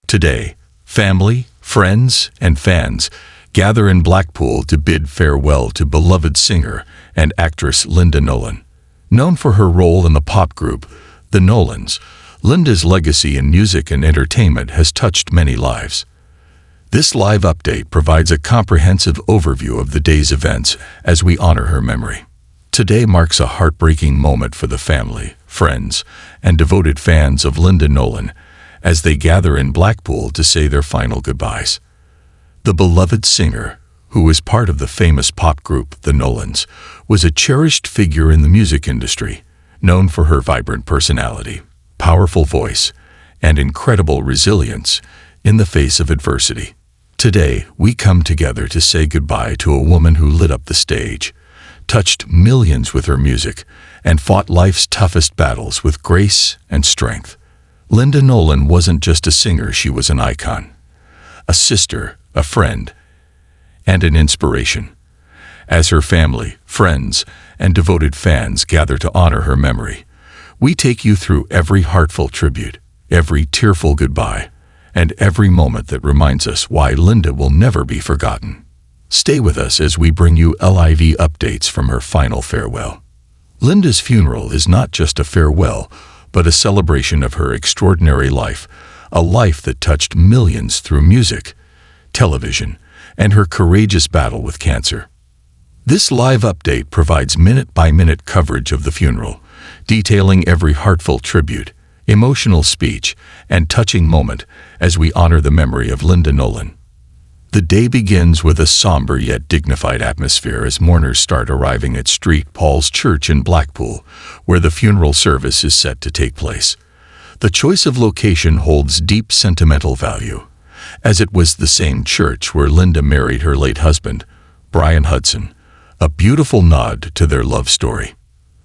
Today, family, friends, and fans gather in Blackpool to bid farewell to beloved singer and actress Linda Nolan. Known for her role in the pop group, the Nolans, Linda's legacy in music and entertainment has touched many lives. This live update provides a comprehensive overview of the day's events as we honor her memory. Today marks a heartbreaking moment for the family, friends, and devoted fans of Linda Nolan as they gather in Blackpool to say their final goodbyes. The beloved singer, who was part of the famous pop group the Nolans, was a cherished figure in the music industry, known for her vibrant personality, powerful voice, and incredible resilience in the face of adversity. Today, we come together to say goodbye to a woman who lit up the stage, touched millions with her music, and fought life's toughest battles with grace and strength. Linda Nolan wasn't just a singer, she was an icon, a sister, a friend, and an inspiration. As her family, friends, and devoted fans gather to honor her memory, we take you through every heartfelt tribute, every tearful goodbye, and every moment that reminds us why Linda will never be forgotten. Stay with us as we bring you live updates from her final farewell. Linda's funeral is not just a farewell, but a celebration of her extraordinary life, a life that touched millions through music, television, and her courageous battle with cancer. This live update provides minute-by-minute coverage of the funeral, detailing every heartfelt tribute, emotional speech, and touching moment as we honor the memory of Linda Nolan. The day begins with a somber yet dignified atmosphere as mourners start arriving at St. Paul's Church in Blackpool, where the funeral service is set to take place. The choice of location holds deep sentimental value, as it was the same church where Linda married her late husband, Brian Hudson, a beautiful nod to their love story.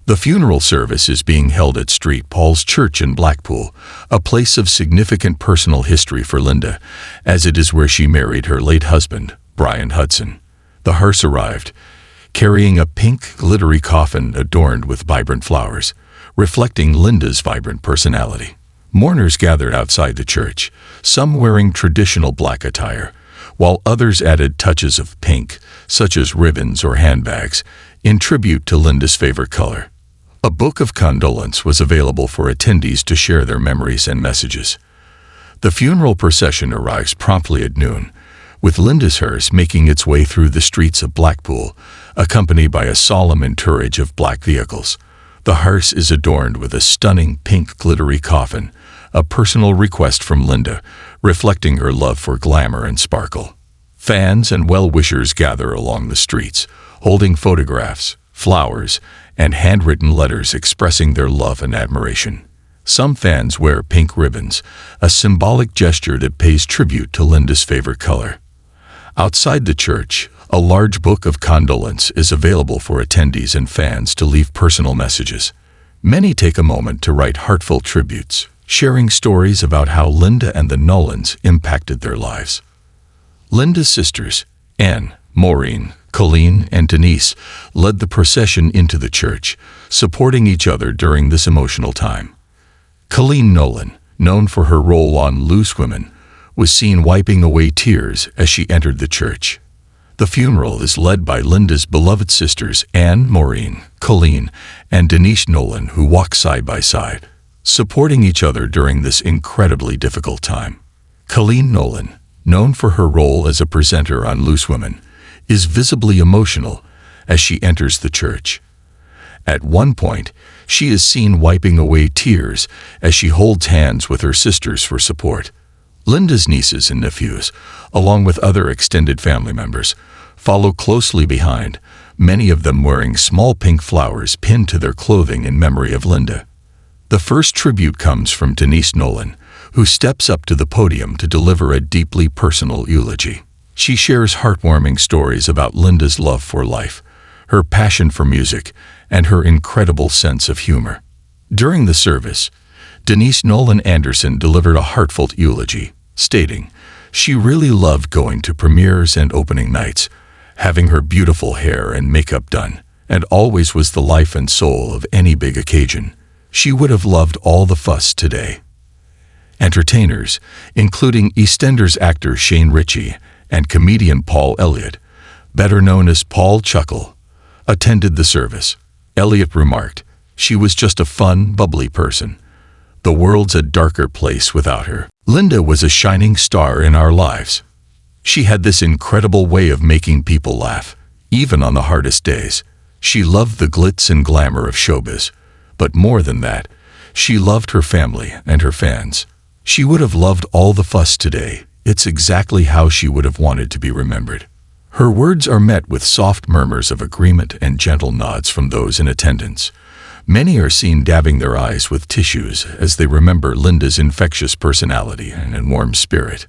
The funeral service is being held at St. Paul's Church in Blackpool, a place of significant personal history for Linda, as it is where she married her late husband, Brian Hudson. The hearse arrived, carrying a pink, glittery coffin adorned with vibrant flowers, reflecting Linda's vibrant personality. Mourners gathered outside the church, some wearing traditional black attire, while others added touches of pink, such as ribbons or handbags, in tribute to Linda's favorite color. A book of condolence was available for attendees to share their memories and messages. The funeral procession arrives promptly at noon, with Linda's hearse making its way through the streets of Blackpool, accompanied by a solemn entourage of black vehicles. The hearse is adorned with a stunning pink glittery coffin, a personal request from Linda, reflecting her love for glamour and sparkle. Fans and well-wishers gather along the streets, holding photographs, flowers, and handwritten letters expressing their love and admiration. Some fans wear pink ribbons, a symbolic gesture that pays tribute to Linda's favorite color. Outside the church, a large book of condolence is available for attendees and fans to leave personal messages. Many take a moment to write heartfelt tributes, sharing stories about how Linda and the Nolans impacted their lives. Linda's sisters, Anne, Maureen, Coleen, and Denise, led the procession into the church, supporting each other during this emotional time. Coleen Nolan, known for her role on Loose Women, was seen wiping away tears as she entered the church. The funeral is led by Linda's beloved sisters Anne, Maureen, Coleen, and Denise Nolan, who walk side by side, supporting each other during this incredibly difficult time. Coleen Nolan, known for her role as a presenter on Loose Women, is visibly emotional as she enters the church. At one point, she is seen wiping away tears as she holds hands with her sisters for support. Linda's nieces and nephews, along with other extended family members, follow closely behind, many of them wearing small pink flowers pinned to their clothing in memory of Linda. The first tribute comes from Denise Nolan, who steps up to the podium to deliver a deeply personal eulogy. She shares heartwarming stories about Linda's love for life, her passion for music, and her incredible sense of humor. During the service, Denise Nolan Anderson delivered a heartfelt eulogy, stating, "She really loved going to premieres and opening nights, having her beautiful hair and makeup done, and always was the life and soul of any big occasion. She would have loved all the fuss today." Entertainers, including EastEnders actor Shane Richie and comedian Paul Elliott, better known as Paul Chuckle, attended the service. Elliott remarked, "She was just a fun, bubbly person. The world's a darker place without her. Linda was a shining star in our lives. She had this incredible way of making people laugh, even on the hardest days. She loved the glitz and glamour of showbiz. But more than that, she loved her family and her fans. She would have loved all the fuss today. It's exactly how she would have wanted to be remembered." Her words are met with soft murmurs of agreement and gentle nods from those in attendance. Many are seen dabbing their eyes with tissues as they remember Linda's infectious personality and warm spirit.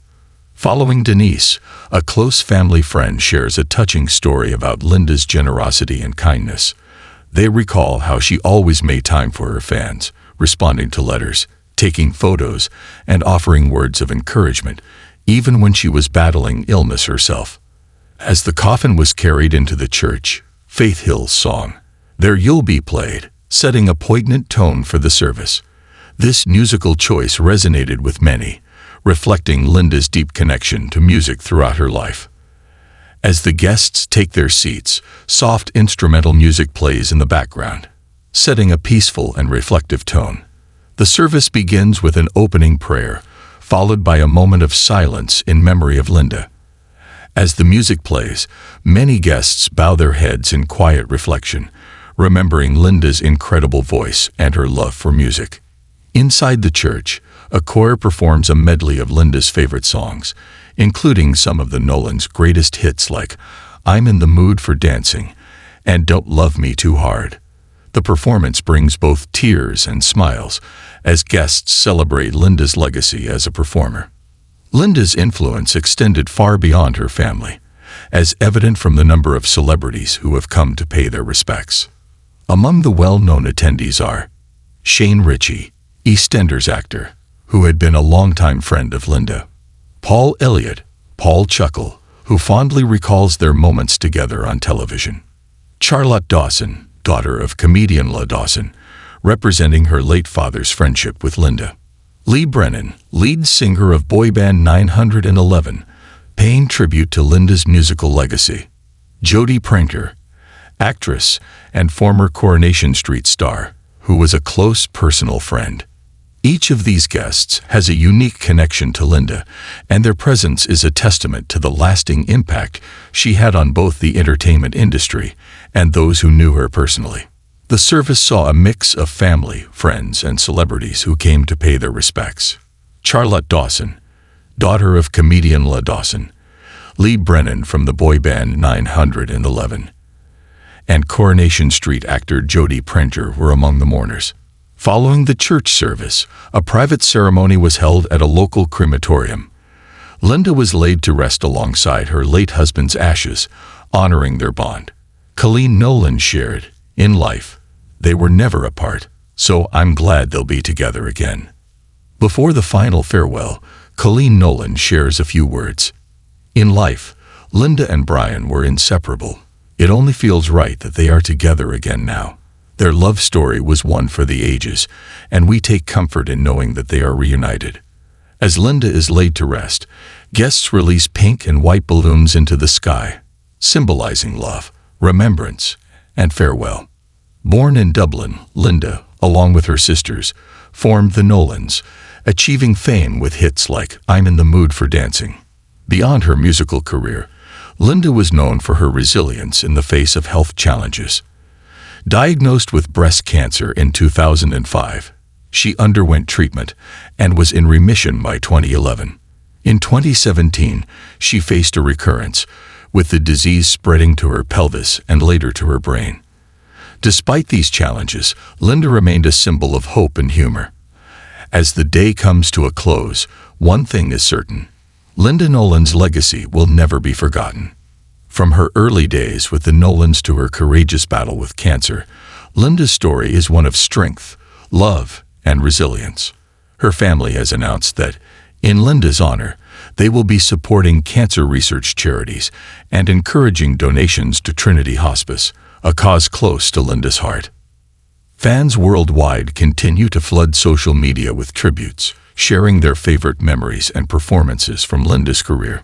Following Denise, a close family friend shares a touching story about Linda's generosity and kindness. They recall how she always made time for her fans, responding to letters, taking photos, and offering words of encouragement, even when she was battling illness herself. As the coffin was carried into the church, Faith Hill's song, "There You'll Be" played, setting a poignant tone for the service. This musical choice resonated with many, reflecting Linda's deep connection to music throughout her life. As the guests take their seats, soft instrumental music plays in the background, setting a peaceful and reflective tone. The service begins with an opening prayer, followed by a moment of silence in memory of Linda. As the music plays, many guests bow their heads in quiet reflection, remembering Linda's incredible voice and her love for music. Inside the church, a choir performs a medley of Linda's favorite songs, including some of the Nolan's greatest hits like "I'm in the Mood for Dancing" and "Don't Love Me Too Hard." The performance brings both tears and smiles as guests celebrate Linda's legacy as a performer. Linda's influence extended far beyond her family, as evident from the number of celebrities who have come to pay their respects. Among the well-known attendees are Shane Richie, EastEnders actor, who had been a longtime friend of Linda; Paul Elliott, Paul Chuckle, who fondly recalls their moments together on television; Charlotte Dawson, daughter of comedian La Dawson, representing her late father's friendship with Linda; Lee Brennan, lead singer of boy band 911, paying tribute to Linda's musical legacy; Jodie Pranker, actress and former Coronation Street star, who was a close personal friend. Each of these guests has a unique connection to Linda, and their presence is a testament to the lasting impact she had on both the entertainment industry and those who knew her personally. The service saw a mix of family, friends, and celebrities who came to pay their respects. Charlotte Dawson, daughter of comedian La Dawson; Lee Brennan from the boy band 911, and Coronation Street actor Jodie Pranker were among the mourners. Following the church service, a private ceremony was held at a local crematorium. Linda was laid to rest alongside her late husband's ashes, honoring their bond. Coleen Nolan shared, "In life, they were never apart, so I'm glad they'll be together again." Before the final farewell, Coleen Nolan shares a few words. "In life, Linda and Brian were inseparable. It only feels right that they are together again now. Their love story was one for the ages, and we take comfort in knowing that they are reunited." As Linda is laid to rest, guests release pink and white balloons into the sky, symbolizing love, remembrance, and farewell. Born in Dublin, Linda, along with her sisters, formed the Nolans, achieving fame with hits like "I'm in the Mood for Dancing." Beyond her musical career, Linda was known for her resilience in the face of health challenges. Diagnosed with breast cancer in 2005, she underwent treatment and was in remission by 2011. In 2017, she faced a recurrence, with the disease spreading to her pelvis and later to her brain. Despite these challenges, Linda remained a symbol of hope and humor. As the day comes to a close, one thing is certain: Linda Nolan's legacy will never be forgotten. From her early days with the Nolans to her courageous battle with cancer, Linda's story is one of strength, love, and resilience. Her family has announced that, in Linda's honor, they will be supporting cancer research charities and encouraging donations to Trinity Hospice, a cause close to Linda's heart. Fans worldwide continue to flood social media with tributes, sharing their favorite memories and performances from Linda's career.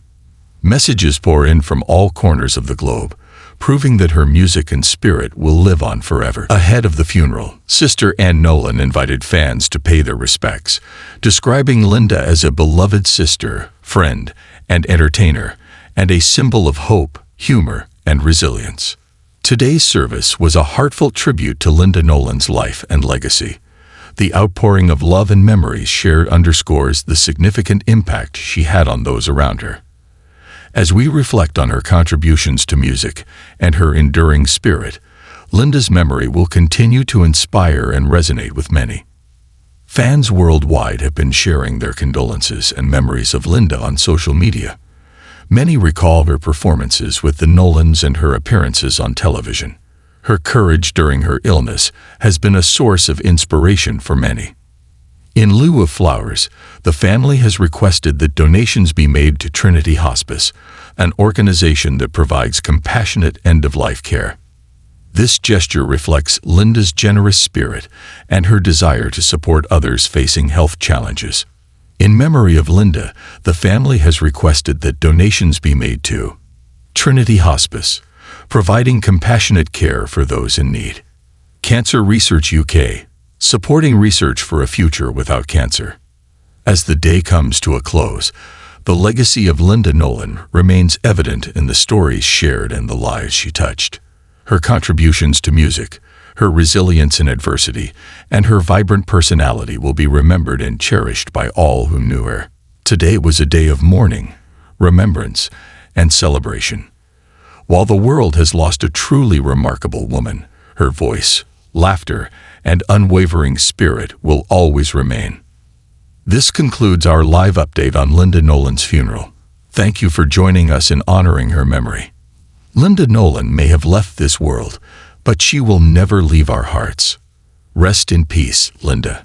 Messages pour in from all corners of the globe, proving that her music and spirit will live on forever. Ahead of the funeral, sister Nolan invited fans to pay their respects, describing Linda as a beloved sister, friend, and entertainer, and a symbol of hope, humor, and resilience. Today's service was a heartfelt tribute to Linda Nolan's life and legacy. The outpouring of love and memories shared underscores the significant impact she had on those around her. As we reflect on her contributions to music and her enduring spirit, Linda's memory will continue to inspire and resonate with many. Fans worldwide have been sharing their condolences and memories of Linda on social media. Many recall her performances with the Nolans and her appearances on television. Her courage during her illness has been a source of inspiration for many. In lieu of flowers, the family has requested that donations be made to Trinity Hospice, an organization that provides compassionate end-of-life care. This gesture reflects Linda's generous spirit and her desire to support others facing health challenges. In memory of Linda, the family has requested that donations be made to Trinity Hospice, providing compassionate care for those in need. Cancer Research UK, supporting research for a future without cancer. As the day comes to a close, the legacy of Linda Nolan remains evident in the stories shared and the lives she touched. Her contributions to music, her resilience in adversity, and her vibrant personality will be remembered and cherished by all who knew her. Today was a day of mourning, remembrance, and celebration. While the world has lost a truly remarkable woman, her voice, laughter, and unwavering spirit will always remain. This concludes our live update on Linda Nolan's funeral. Thank you for joining us in honoring her memory. Linda Nolan may have left this world, but she will never leave our hearts. Rest in peace, Linda.